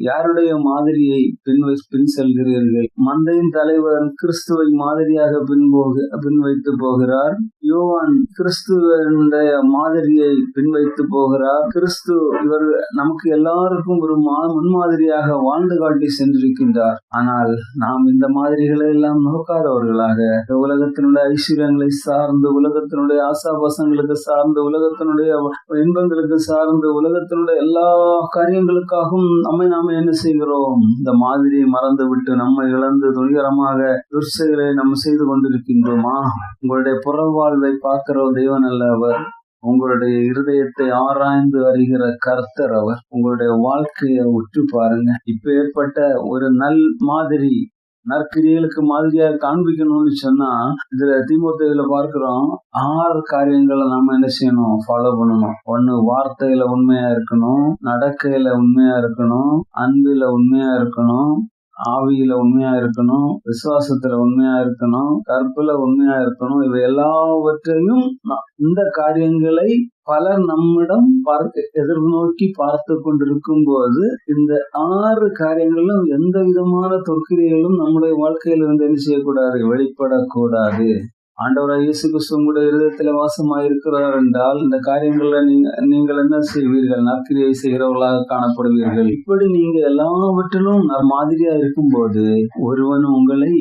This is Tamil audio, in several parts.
யாருடைய மாதிரியை பின் செல்கிறீர்கள்? மந்தையின் தலைவர் கிறிஸ்துவை மாதிரியாக பின் வைத்து போகிறார். யோவான் கிறிஸ்துவனுடைய மாதிரியை பின் வைத்து போகிறார். கிறிஸ்து இவர் நமக்கு எல்லாருக்கும் ஒரு முன்மாதிரியாக வாழ்ந்து காட்டி சென்றிருக்கின்றார். ஆனால் நாம் இந்த மாதிரிகளை எல்லாம் நோக்காதவர்களாக, உலகத்தினுடைய ஐஸ்வர்யங்களை சார்ந்து, உலகத்தினுடைய ஆசாபாசங்களுக்கு சார்ந்து, உலகத்தினுடைய இன்பங்களுக்கு சார்ந்து, உலகத்தினுடைய எல்லா காரியங்களுக்காகவும் நாம என்ன செய்கிறோம்? இந்த மாதிரியை மறந்து விட்டு நம்மை இழந்து துணிகரமாக துர்ச்செயலை நம்ம செய்து கொண்டிருக்கின்றோமா? உங்களுடைய புறவாழ்வை பார்க்கிற தேவன் அல்ல அவர். உங்களுடைய இருதயத்தை ஆராய்ந்து அறிகிற கர்த்தர் அவர். உங்களுடைய வாழ்க்கையை உற்று பாருங்க. இப்ப ஏற்பட்ட ஒரு மாதிரி நற்கிரியலுக்கு மாதிரியாக காண்பிக்கணும்னு சொன்னா, இதுல தீமோத்தேயுல பார்க்கிறோம் 6 காரியங்களை நாம என்ன செய்யணும்? ஃபாலோ பண்ணணும். 1, வார்த்தையில உண்மையா இருக்கணும், நடக்கையில உண்மையா இருக்கணும், அன்பில உண்மையா இருக்கணும், ஆவியில உண்மையா இருக்கணும், விசுவாசத்துல உண்மையா இருக்கணும், கற்புல உண்மையா இருக்கணும். இவை எல்லாவற்றையும் இந்த காரியங்களை பலர் நம்மிடம் எதிர்நோக்கி பார்த்து கொண்டிருக்கும் போது, இந்த 6 காரியங்களும் எந்த விதமான தொற்கிரிகளும் நம்முடைய வாழ்க்கையில இருந்து என்ன செய்யக்கூடாது? வெளிப்படக்கூடாது. ஆண்டவராகிய இயேசு கிறிஸ்து உங்களுடைய இருதயத்திலே வாசமாயிருக்கிறார் என்றால், இந்த காரியங்கள்ல நீங்கள் என்ன செய்வீர்கள்? நற்கிரியை செய்கிறவர்களாக காணப்படுவீர்கள். இப்படி நீங்க எல்லாவற்றிலும் மாதிரியா இருக்கும்போது ஒருவன் உங்களை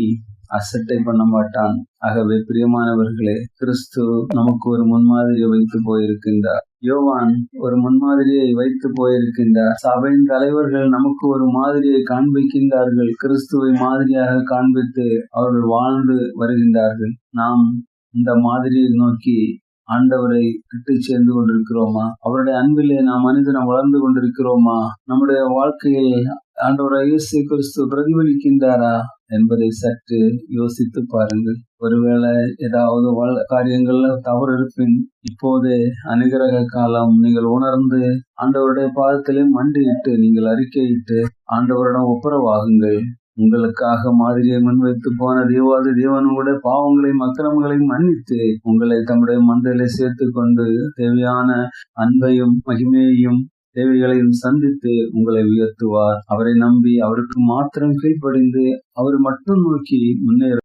அசட்டை பண்ண மாட்டான். ஆகவே பிரியமானவர்களே, கிறிஸ்து நமக்கு ஒரு முன்மாதிரியை வைத்து போயிருக்கின்றார். யோவான் ஒரு முன்மாதிரியை வைத்து போயிருக்கின்றார். சபையின் தலைவர்கள் நமக்கு ஒரு மாதிரியை காண்பிக்கின்றார்கள். கிறிஸ்துவை மாதிரியாக காண்பித்து அவர்கள் வாழ்ந்து வருகின்றார்கள். நாம் இந்த மாதிரியை நோக்கி ஆண்டவரை கிட்டு சேர்ந்து கொண்டிருக்கிறோமா? அவருடைய அன்பிலே நாம் மனிதனை வளர்ந்து கொண்டிருக்கிறோமா? நம்முடைய வாழ்க்கையில் ஆண்டவராகிய இயேசு கிறிஸ்து பிரதிபலிக்கின்றாரா என்பதை சற்று யோசித்து பாருங்கள். ஒருவேளை ஏதாவது காரியங்கள்ல தவறு இருப்பின், இப்போதே அனுகிரக காலம். நீங்கள் உணர்ந்து ஆண்டவருடைய பாதத்திலே மண்டியிட்டு நீங்கள் அறிக்கையிட்டு ஆண்டவரிடம் ஒப்புரவாகுங்கள். உங்களுக்காக மாதிரியை முன்வைத்து போன தேவாதி தேவனுடைய பாவங்களையும் அக்கிரமங்களையும் மன்னித்து உங்களை தம்முடைய மந்தையிலே சேர்த்து கொண்டு தேவையான அன்பையும் மகிமையையும் தேவைகளையும் சந்தித்து உங்களை உயர்த்துவார். அவரை நம்பி அவருக்கு மாத்திரம் கீழ்ப்படிந்து அவர் மட்டும் நோக்கி முன்னேற